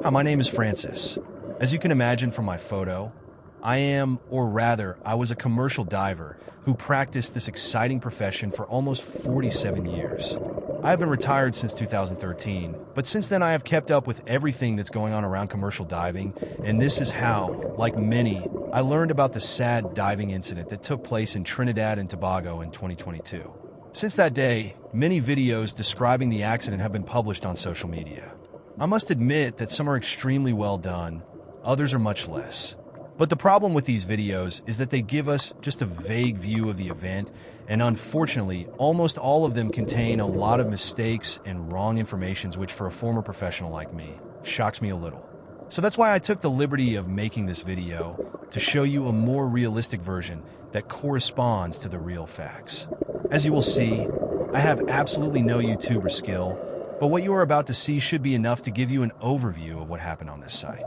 Hi, my name is Francis. As you can imagine from my photo, I was a commercial diver who practiced this exciting profession for almost 47 years. I have been retired since 2013, but since then I have kept up with everything that's going on around commercial diving, and this is how, like many, I learned about the sad diving incident that took place in Trinidad and Tobago in 2022. Since that day, many videos describing the accident have been published on social media. I must admit that some are extremely well done, others are much less. But the problem with these videos is that they give us just a vague view of the event, and unfortunately, almost all of them contain a lot of mistakes and wrong information, which for a former professional like me, shocks me a little. So that's why I took the liberty of making this video, to show you a more realistic version that corresponds to the real facts. As you will see, I have absolutely no YouTuber skill, but what you are about to see should be enough to give you an overview of what happened on this site.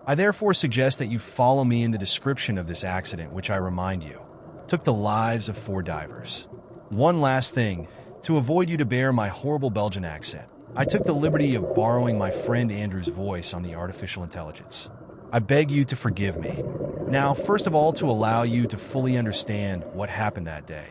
I therefore suggest that you follow me in the description of this accident, which I remind you, took the lives of 4 divers. One last thing, to avoid you to bear my horrible Belgian accent, I took the liberty of borrowing my friend Andrew's voice on the artificial intelligence. I beg you to forgive me. Now, first of all, to allow you to fully understand what happened that day,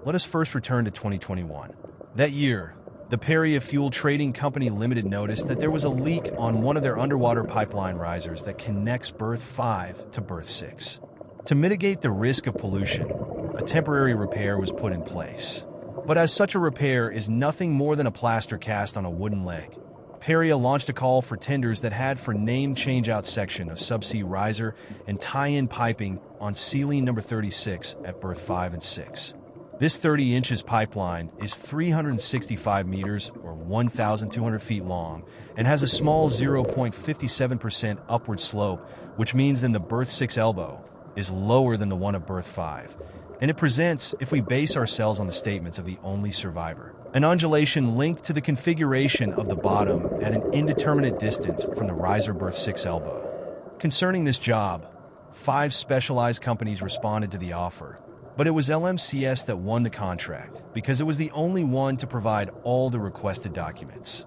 let us first return to 2021. That year, the Paria Fuel Trading Company Limited noticed that there was a leak on one of their underwater pipeline risers that connects berth 5 to berth 6. To mitigate the risk of pollution, a temporary repair was put in place. But as such a repair is nothing more than a plaster cast on a wooden leg, Paria launched a call for tenders that had for name change-out section of subsea riser and tie-in piping on ceiling number 36 at berth 5 and 6. This 30 inches pipeline is 365 meters or 1,200 feet long and has a small 0.57% upward slope, which means then the berth 6 elbow is lower than the one of berth 5. And it presents, if we base ourselves on the statements of the only survivor, an undulation linked to the configuration of the bottom at an indeterminate distance from the riser berth 6 elbow. Concerning this job, 5 specialized companies responded to the offer, but it was LMCS that won the contract because it was the only one to provide all the requested documents.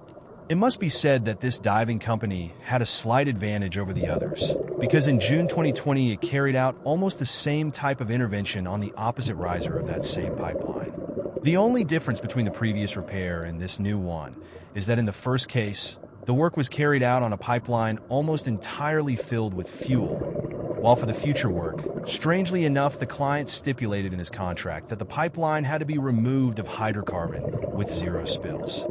It must be said that this diving company had a slight advantage over the others because in June 2020 it carried out almost the same type of intervention on the opposite riser of that same pipeline. The only difference between the previous repair and this new one is that in the first case, the work was carried out on a pipeline almost entirely filled with fuel, while for the future work, strangely enough, the client stipulated in his contract that the pipeline had to be removed of hydrocarbon with 0 spills.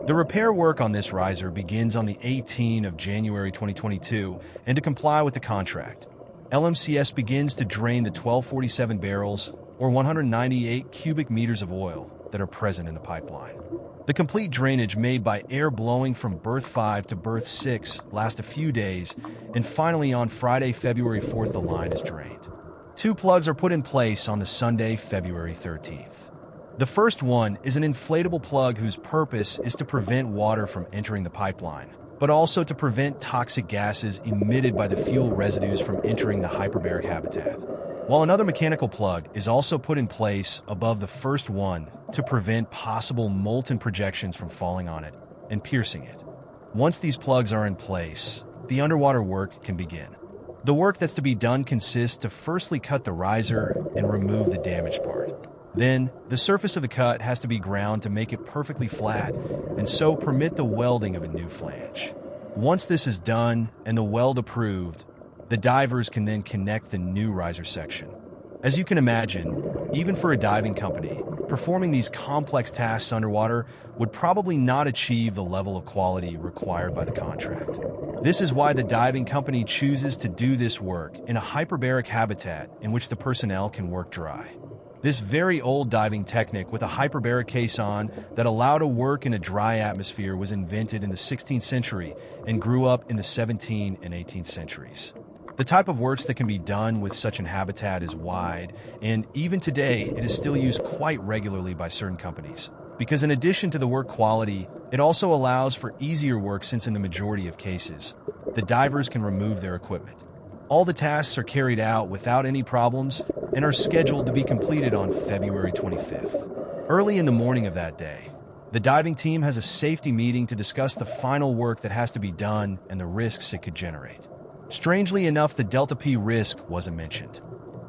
The repair work on this riser begins on the 18th of January 2022, and to comply with the contract, LMCS begins to drain the 1247 barrels or 198 cubic meters of oil that are present in the pipeline. The complete drainage made by air blowing from berth 5 to berth 6 lasts a few days, and finally on Friday, February 4th, the line is drained. 2 plugs are put in place on the Sunday, February 13th. The first one is an inflatable plug whose purpose is to prevent water from entering the pipeline, but also to prevent toxic gases emitted by the fuel residues from entering the hyperbaric habitat. While another mechanical plug is also put in place above the first one to prevent possible molten projections from falling on it and piercing it. Once these plugs are in place, the underwater work can begin. The work that's to be done consists to firstly cut the riser and remove the damaged part. Then, the surface of the cut has to be ground to make it perfectly flat, and so permit the welding of a new flange. Once this is done and the weld approved, the divers can then connect the new riser section. As you can imagine, even for a diving company, performing these complex tasks underwater would probably not achieve the level of quality required by the contract. This is why the diving company chooses to do this work in a hyperbaric habitat in which the personnel can work dry. This very old diving technique with a hyperbaric caisson that allowed a work in a dry atmosphere was invented in the 16th century and grew up in the 17th and 18th centuries. The type of works that can be done with such an habitat is wide, and even today it is still used quite regularly by certain companies. Because in addition to the work quality, it also allows for easier work since in the majority of cases, the divers can remove their equipment. All the tasks are carried out without any problems and are scheduled to be completed on February 25th. Early in the morning of that day, The diving team has a safety meeting to discuss the final work that has to be done and the risks it could generate. Strangely enough, the Delta P risk wasn't mentioned.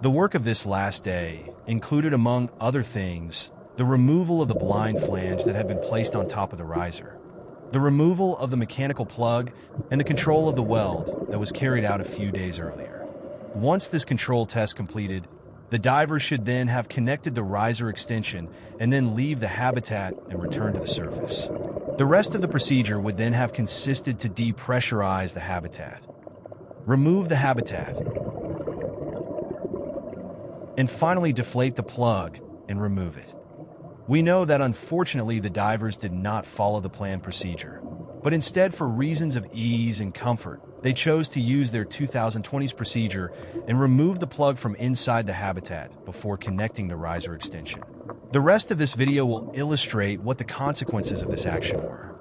The work of this last day included, among other things, the removal of the blind flange that had been placed on top of the riser, the removal of the mechanical plug, and the control of the weld that was carried out a few days earlier. Once this control test completed, the divers should then have connected the riser extension and then leave the habitat and return to the surface. The rest of the procedure would then have consisted to depressurize the habitat, remove the habitat, and finally deflate the plug and remove it. We know that unfortunately the divers did not follow the planned procedure, but instead, for reasons of ease and comfort, they chose to use their 2020's procedure and remove the plug from inside the habitat before connecting the riser extension. The rest of this video will illustrate what the consequences of this action were.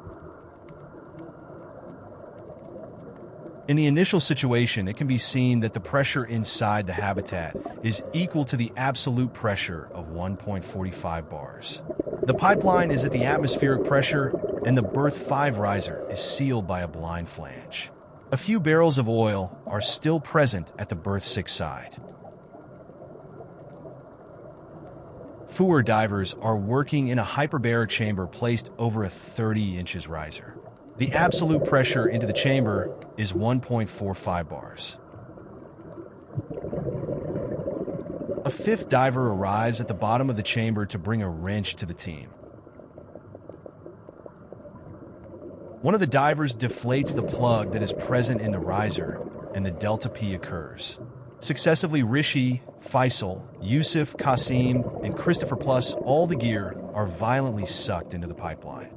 In the initial situation, it can be seen that the pressure inside the habitat is equal to the absolute pressure of 1.45 bars. The pipeline is at the atmospheric pressure, and the berth 5 riser is sealed by a blind flange. A few barrels of oil are still present at the berth 6 side. FUR divers are working in a hyperbaric chamber placed over a 30 inches riser. The absolute pressure into the chamber is 1.45 bars. A 5th diver arrives at the bottom of the chamber to bring a wrench to the team. One of the divers deflates the plug that is present in the riser, and the Delta P occurs. Successively, Rishi, Faisal, Yusuf, Qasim, and Christopher plus all the gear are violently sucked into the pipeline.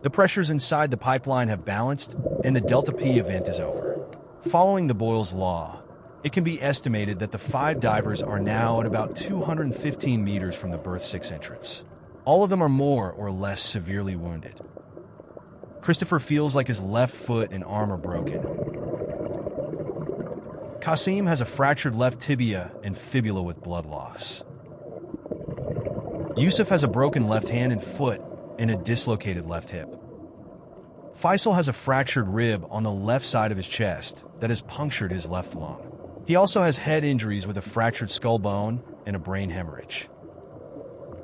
The pressures inside the pipeline have balanced, and the Delta P event is over. Following the Boyle's Law, it can be estimated that the 5 divers are now at about 215 meters from the berth 6 entrance. All of them are more or less severely wounded. Christopher feels like his left foot and arm are broken. Qasim has a fractured left tibia and fibula with blood loss. Yusuf has a broken left hand and foot and a dislocated left hip. Faisal has a fractured rib on the left side of his chest that has punctured his left lung. He also has head injuries with a fractured skull bone and a brain hemorrhage.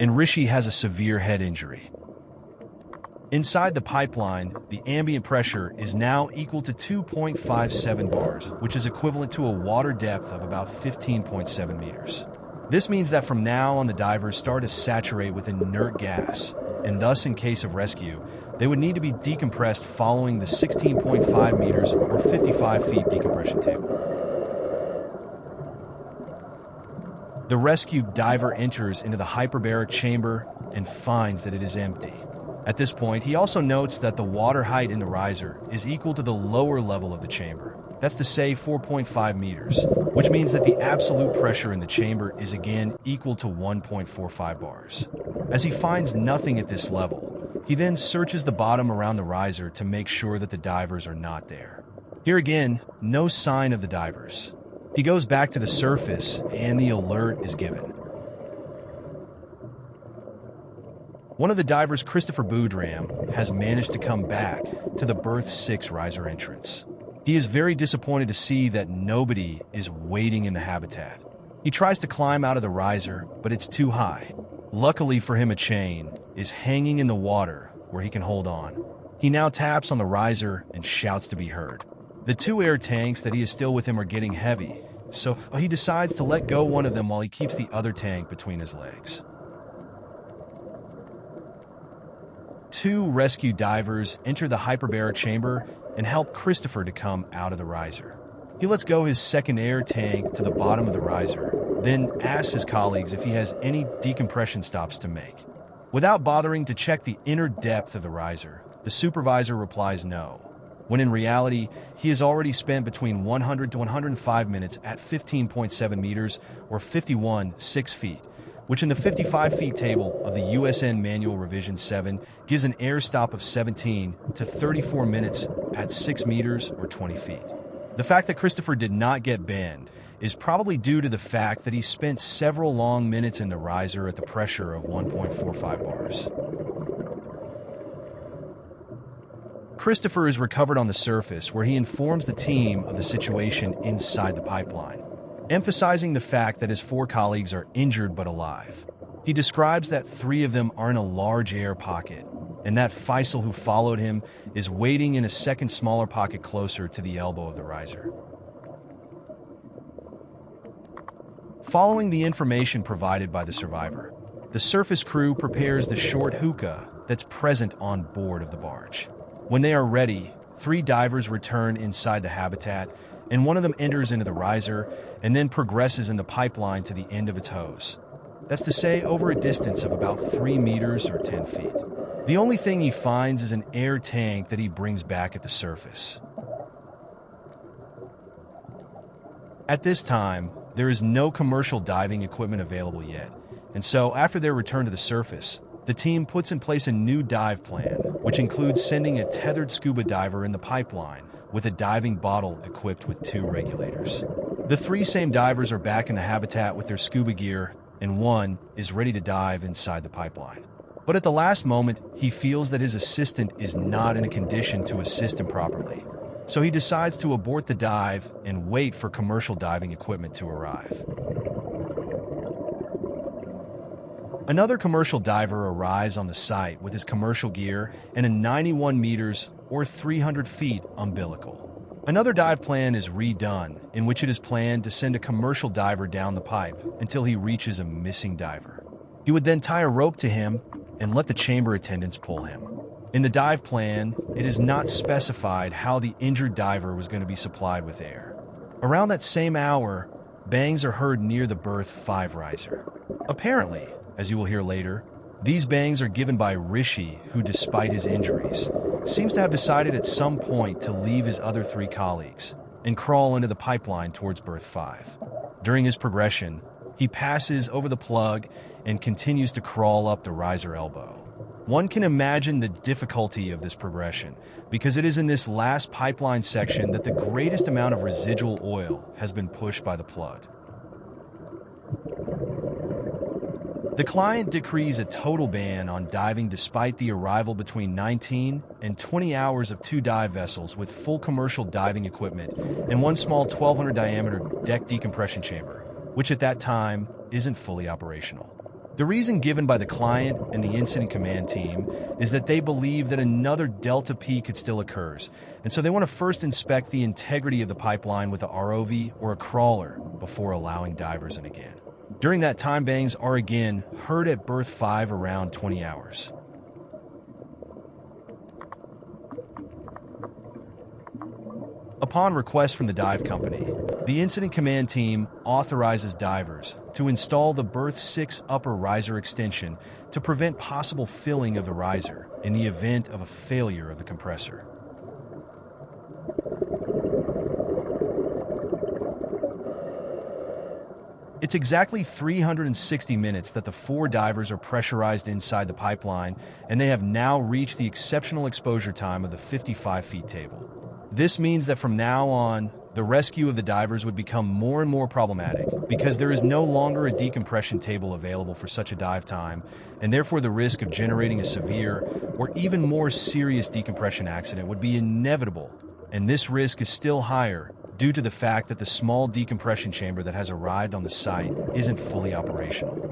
And Rishi has a severe head injury. Inside the pipeline, the ambient pressure is now equal to 2.57 bars, which is equivalent to a water depth of about 15.7 meters. This means that from now on the divers start to saturate with inert gas, and thus in case of rescue, they would need to be decompressed following the 16.5 meters or 55 feet decompression table. The rescued diver enters into the hyperbaric chamber and finds that it is empty. At this point, he also notes that the water height in the riser is equal to the lower level of the chamber. That's to say 4.5 meters, which means that the absolute pressure in the chamber is again equal to 1.45 bars. As he finds nothing at this level, he then searches the bottom around the riser to make sure that the divers are not there. Here again, no sign of the divers. He goes back to the surface and the alert is given. One of the divers, Christopher Boudram, has managed to come back to the berth 6 riser entrance. He is very disappointed to see that nobody is waiting in the habitat. He tries to climb out of the riser, but it's too high. Luckily for him, a chain is hanging in the water where he can hold on. He now taps on the riser and shouts to be heard. The 2 air tanks that he is still with him are getting heavy, so he decides to let go one of them while he keeps the other tank between his legs. 2 rescue divers enter the hyperbaric chamber and help Christopher to come out of the riser. He lets go his second air tank to the bottom of the riser, then asks his colleagues if he has any decompression stops to make. Without bothering to check the inner depth of the riser, the supervisor replies no, when in reality, he has already spent between 100 to 105 minutes at 15.7 meters or 51.6 feet, which in the 55 feet table of the USN Manual Revision 7 gives an air stop of 17 to 34 minutes at 6 meters or 20 feet. The fact that Christopher did not get banned is probably due to the fact that he spent several long minutes in the riser at the pressure of 1.45 bars. Christopher is recovered on the surface, where he informs the team of the situation inside the pipeline, emphasizing the fact that his 4 colleagues are injured but alive. He describes that 3 of them are in a large air pocket, and that Faisal, who followed him, is waiting in a second smaller pocket closer to the elbow of the riser. Following the information provided by the survivor, the surface crew prepares the short hookah that's present on board of the barge. When they are ready, 3 divers return inside the habitat, and one of them enters into the riser and then progresses in the pipeline to the end of its hose. That's to say, over a distance of about 3 meters or 10 feet. The only thing he finds is an air tank that he brings back at the surface. At this time, there is no commercial diving equipment available yet, and so after their return to the surface, the team puts in place a new dive plan, which includes sending a tethered scuba diver in the pipeline with a diving bottle equipped with 2 regulators. The 3 same divers are back in the habitat with their scuba gear, and one is ready to dive inside the pipeline. But at the last moment, he feels that his assistant is not in a condition to assist him properly. So he decides to abort the dive and wait for commercial diving equipment to arrive. Another commercial diver arrives on the site with his commercial gear and a 91 meters or 300 feet umbilical. Another dive plan is redone, in which it is planned to send a commercial diver down the pipe until he reaches a missing diver. He would then tie a rope to him and let the chamber attendants pull him. In the dive plan, it is not specified how the injured diver was going to be supplied with air. Around that same hour, bangs are heard near the berth 5 riser. Apparently, as you will hear later, these bangs are given by Rishi, who, despite his injuries, seems to have decided at some point to leave his other 3 colleagues and crawl into the pipeline towards berth 5. During his progression, he passes over the plug and continues to crawl up the riser elbow. One can imagine the difficulty of this progression, because it is in this last pipeline section that the greatest amount of residual oil has been pushed by the plug. The client decrees a total ban on diving despite the arrival between 19 and 20 hours of 2 dive vessels with full commercial diving equipment and 1 small 1,200 diameter deck decompression chamber, which at that time isn't fully operational. The reason given by the client and the incident command team is that they believe that another delta P could still occur, and so they want to first inspect the integrity of the pipeline with a ROV or a crawler before allowing divers in again. During that time, bangs are again heard at berth 5 around 20 hours. Upon request from the dive company, the incident command team authorizes divers to install the berth 6 upper riser extension to prevent possible filling of the riser in the event of a failure of the compressor. It's exactly 360 minutes that the 4 divers are pressurized inside the pipeline, and they have now reached the exceptional exposure time of the 55 feet table. This means that from now on, the rescue of the divers would become more and more problematic because there is no longer a decompression table available for such a dive time, and therefore the risk of generating a severe or even more serious decompression accident would be inevitable, and this risk is still higher due to the fact that the small decompression chamber that has arrived on the site isn't fully operational.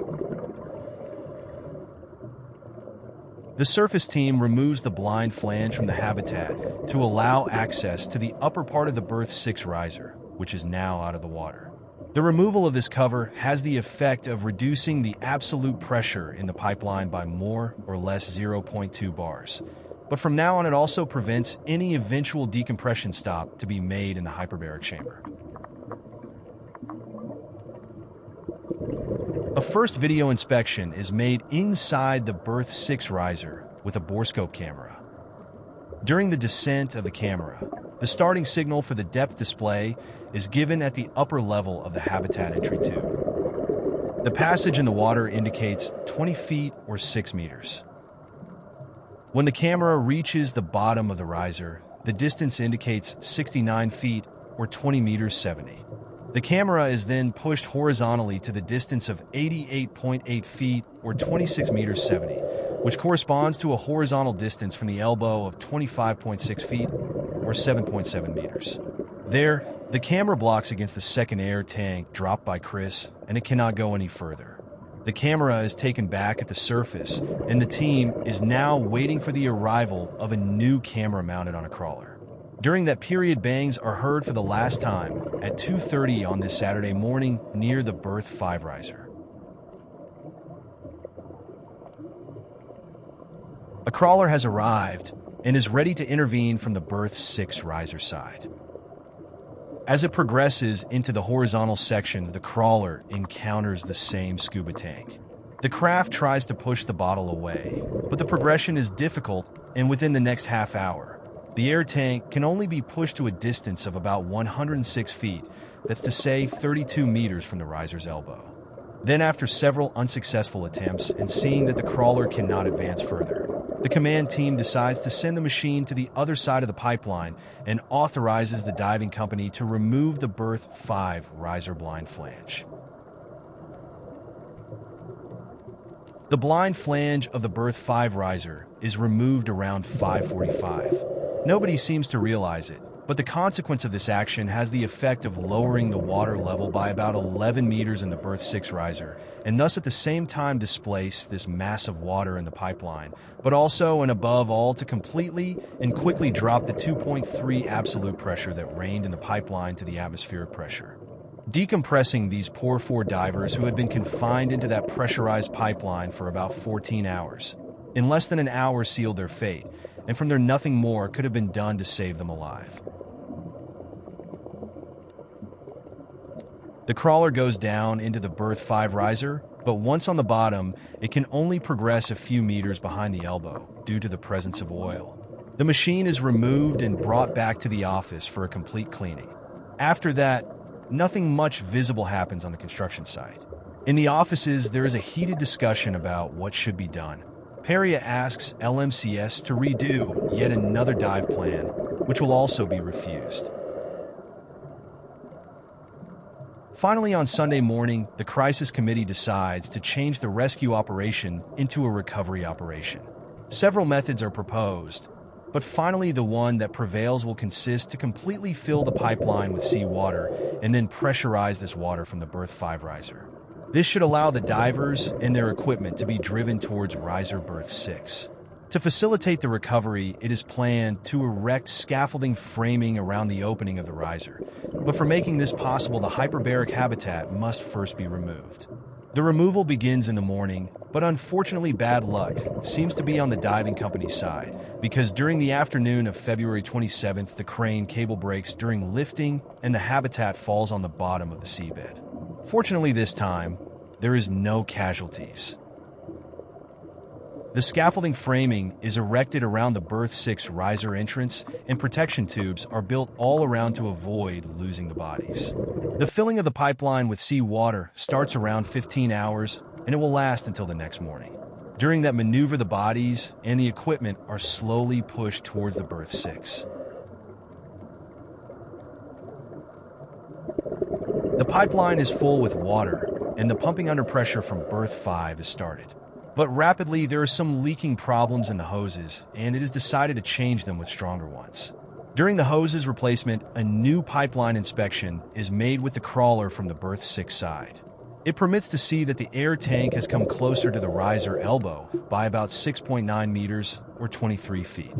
The surface team removes the blind flange from the habitat to allow access to the upper part of the berth 6 riser, which is now out of the water. The removal of this cover has the effect of reducing the absolute pressure in the pipeline by more or less 0.2 bars. But from now on, it also prevents any eventual decompression stop to be made in the hyperbaric chamber. A first video inspection is made inside the berth 6 riser with a Borescope camera. During the descent of the camera, the starting signal for the depth display is given at the upper level of the habitat entry tube. The passage in the water indicates 20 feet or 6 meters. When the camera reaches the bottom of the riser, the distance indicates 69 feet or 20 meters 70. The camera is then pushed horizontally to the distance of 88.8 feet or 26 meters 70, which corresponds to a horizontal distance from the elbow of 25.6 feet or 7.7 meters. There, the camera blocks against the second air tank dropped by Chris, and it cannot go any further. The camera is taken back at the surface, and the team is now waiting for the arrival of a new camera mounted on a crawler. During that period, bangs are heard for the last time at 2:30 on this Saturday morning near the berth 5 riser. A crawler has arrived and is ready to intervene from the berth 6 riser side. As it progresses into the horizontal section, the crawler encounters the same scuba tank. The craft tries to push the bottle away, but the progression is difficult, and within the next half hour, the air tank can only be pushed to a distance of about 106 feet, that's to say 32 meters from the riser's elbow. Then, after several unsuccessful attempts and seeing that the crawler cannot advance further, the command team decides to send the machine to the other side of the pipeline and authorizes the diving company to remove the berth 5 riser blind flange. The blind flange of the berth 5 riser is removed around 5:45. Nobody seems to realize it, but the consequence of this action has the effect of lowering the water level by about 11 meters in the berth 6 riser, and thus at the same time displace this mass of water in the pipeline, but also and above all to completely and quickly drop the 2.3 absolute pressure that reigned in the pipeline to the atmospheric pressure. Decompressing these poor 4 divers who had been confined into that pressurized pipeline for about 14 hours. In less than an hour sealed their fate, and from there nothing more could have been done to save them alive. The crawler goes down into the berth 5 riser, but once on the bottom, it can only progress a few meters behind the elbow due to the presence of oil. The machine is removed and brought back to the office for a complete cleaning. After that, nothing much visible happens on the construction site. In the offices, there is a heated discussion about what should be done. Paria asks LMCS to redo yet another dive plan, which will also be refused. Finally, on Sunday morning, the crisis committee decides to change the rescue operation into a recovery operation. Several methods are proposed, but finally the one that prevails will consist to completely fill the pipeline with seawater and then pressurize this water from the berth 5 riser. This should allow the divers and their equipment to be driven towards riser berth 6. To facilitate the recovery, it is planned to erect scaffolding framing around the opening of the riser. But for making this possible, the hyperbaric habitat must first be removed. The removal begins in the morning, but unfortunately bad luck seems to be on the diving company's side, because during the afternoon of February 27th, the crane cable breaks during lifting and the habitat falls on the bottom of the seabed. Fortunately this time, there is no casualties. The scaffolding framing is erected around the berth 6 riser entrance, and protection tubes are built all around to avoid losing the bodies. The filling of the pipeline with seawater starts around 15 hours, and it will last until the next morning. During that maneuver, the bodies and the equipment are slowly pushed towards the berth 6. The pipeline is full with water, and the pumping under pressure from berth 5 is started. But rapidly, there are some leaking problems in the hoses, and it is decided to change them with stronger ones. During the hoses replacement, a new pipeline inspection is made with the crawler from the berth 6 side. It permits to see that the air tank has come closer to the riser elbow by about 6.9 meters or 23 feet.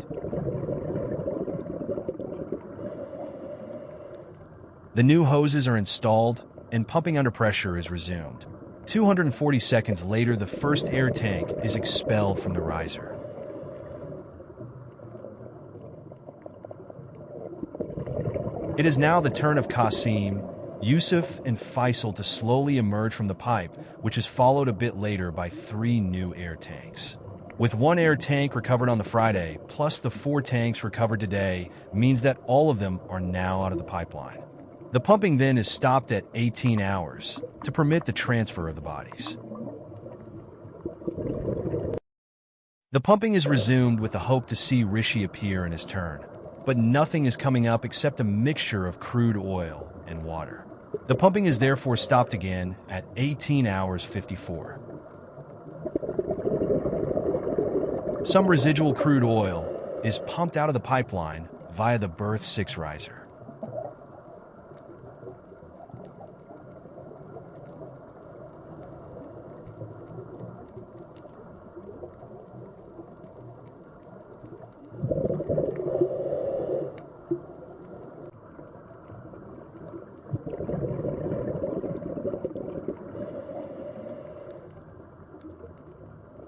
The new hoses are installed, and pumping under pressure is resumed. 240 seconds later, the first air tank is expelled from the riser. It is now the turn of Qasim, Yusuf, and Faisal to slowly emerge from the pipe, which is followed a bit later by 3 new air tanks. With 1 air tank recovered on the Friday, plus the 4 tanks recovered today, means that all of them are now out of the pipeline. The pumping then is stopped at 18 hours to permit the transfer of the bodies. The pumping is resumed with the hope to see Rishi appear in his turn, but nothing is coming up except a mixture of crude oil and water. The pumping is therefore stopped again at 18 hours 54. Some residual crude oil is pumped out of the pipeline via the berth 6 riser.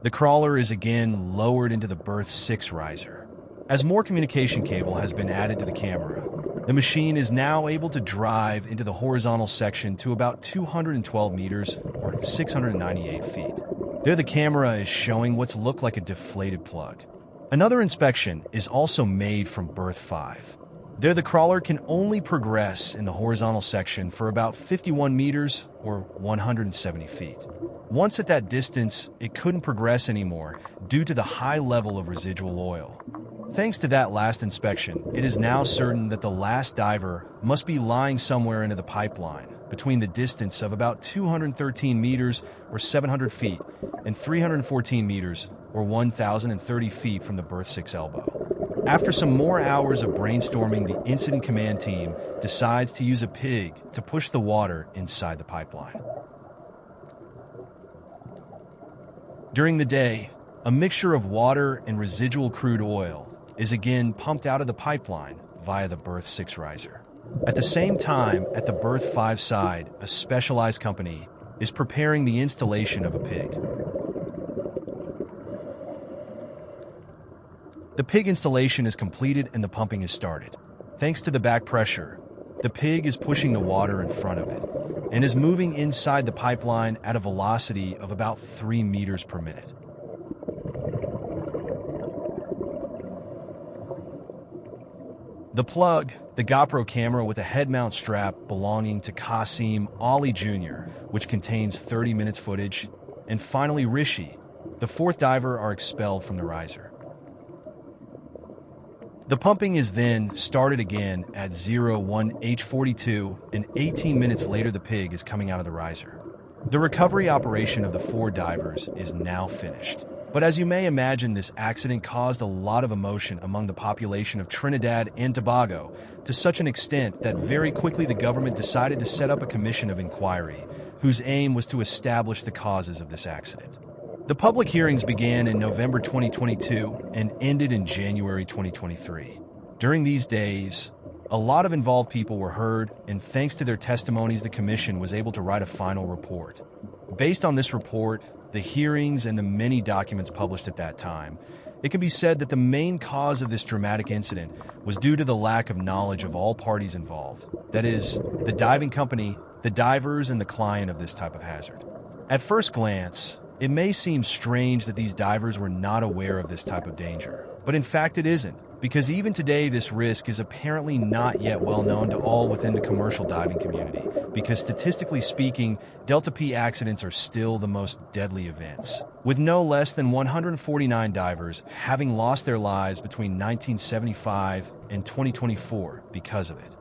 The crawler is again lowered into the berth 6 riser. As more communication cable has been added to the camera, the machine is now able to drive into the horizontal section to about 212 meters or 698 feet. There the camera is showing what's looked like a deflated plug. Another inspection is also made from berth 5. There the crawler can only progress in the horizontal section for about 51 meters or 170 feet. Once at that distance, it couldn't progress anymore due to the high level of residual oil. Thanks to that last inspection, it is now certain that the last diver must be lying somewhere into the pipeline between the distance of about 213 meters or 700 feet and 314 meters or 1,030 feet from the berth 6 elbow. After some more hours of brainstorming, the incident command team decides to use a pig to push the water inside the pipeline. During the day, a mixture of water and residual crude oil is again pumped out of the pipeline via the berth 6 riser. At the same time, at the berth 5 side, a specialized company is preparing the installation of a pig. The pig installation is completed and the pumping is started. Thanks to the back pressure, the pig is pushing the water in front of it and is moving inside the pipeline at a velocity of about 3 meters per minute. The plug, the Gopro camera with a head mount strap belonging to Qasim Ali Jr., which contains 30 minutes footage, and finally Rishi, the 4th diver, are expelled from the riser. The pumping is then started again at 01H42, and 18 minutes later the pig is coming out of the riser. The recovery operation of the 4 divers is now finished. But as you may imagine, this accident caused a lot of emotion among the population of Trinidad and Tobago, to such an extent that very quickly the government decided to set up a Commission of Enquiry, whose aim was to establish the causes of this accident. The public hearings began in November 2022 and ended in January 2023. During these days, a lot of involved people were heard, and thanks to their testimonies, the Commission was able to write a final report. Based on this report, the hearings, and the many documents published at that time, it can be said that the main cause of this dramatic incident was due to the lack of knowledge of all parties involved. That is, the diving company, the divers, and the client of this type of hazard. At first glance, it may seem strange that these divers were not aware of this type of danger, but in fact it isn't, because even today this risk is apparently not yet well known to all within the commercial diving community, because statistically speaking, Delta P accidents are still the most deadly events, with no less than 149 divers having lost their lives between 1975 and 2024 because of it.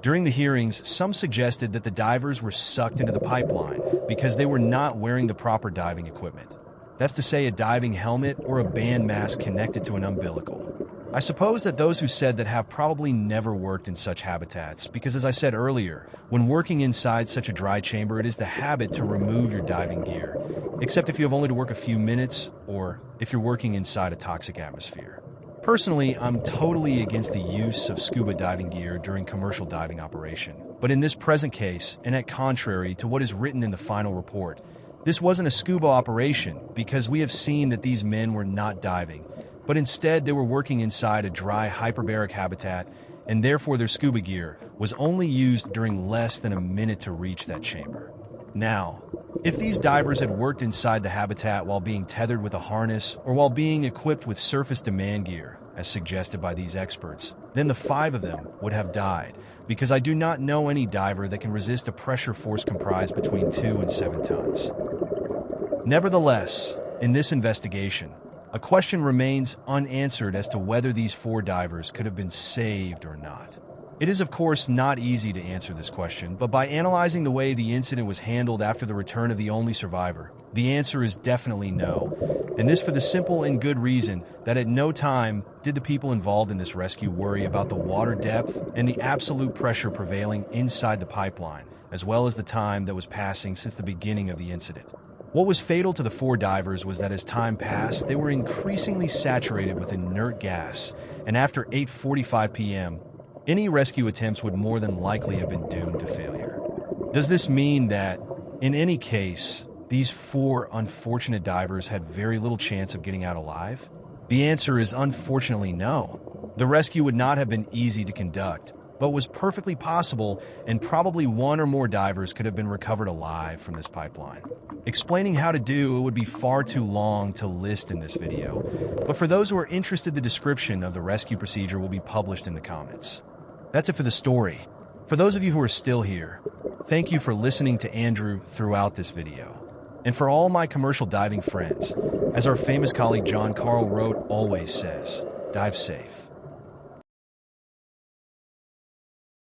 During the hearings, some suggested that the divers were sucked into the pipeline because they were not wearing the proper diving equipment. That's to say, a diving helmet or a band mask connected to an umbilical. I suppose that those who said that have probably never worked in such habitats, because as I said earlier, when working inside such a dry chamber, it is the habit to remove your diving gear, except if you have only to work a few minutes or if you're working inside a toxic atmosphere. Personally, I'm totally against the use of scuba diving gear during commercial diving operation. But in this present case, and at contrary to what is written in the final report, this wasn't a scuba operation because we have seen that these men were not diving, but instead they were working inside a dry hyperbaric habitat, and therefore their scuba gear was only used during less than a minute to reach that chamber. Now, if these divers had worked inside the habitat while being tethered with a harness or while being equipped with surface demand gear, as suggested by these experts, then the 5 of them would have died, because I do not know any diver that can resist a pressure force comprised between 2 and 7 tons. Nevertheless, in this investigation, a question remains unanswered as to whether these 4 divers could have been saved or not. It is, of course, not easy to answer this question, but by analyzing the way the incident was handled after the return of the only survivor, the answer is definitely no, and this for the simple and good reason that at no time did the people involved in this rescue worry about the water depth and the absolute pressure prevailing inside the pipeline, as well as the time that was passing since the beginning of the incident. What was fatal to the 4 divers was that as time passed, they were increasingly saturated with inert gas, and after 8:45 p.m., any rescue attempts would more than likely have been doomed to failure. Does this mean that, in any case, these 4 unfortunate divers had very little chance of getting out alive? The answer is unfortunately no. The rescue would not have been easy to conduct, but was perfectly possible, and probably 1 or more divers could have been recovered alive from this pipeline. Explaining how to do it would be far too long to list in this video, but for those who are interested, the description of the rescue procedure will be published in the comments. That's it for the story. For those of you who are still here, thank you for listening to Andrew throughout this video. And for all my commercial diving friends, as our famous colleague John Carl wrote always says, dive safe.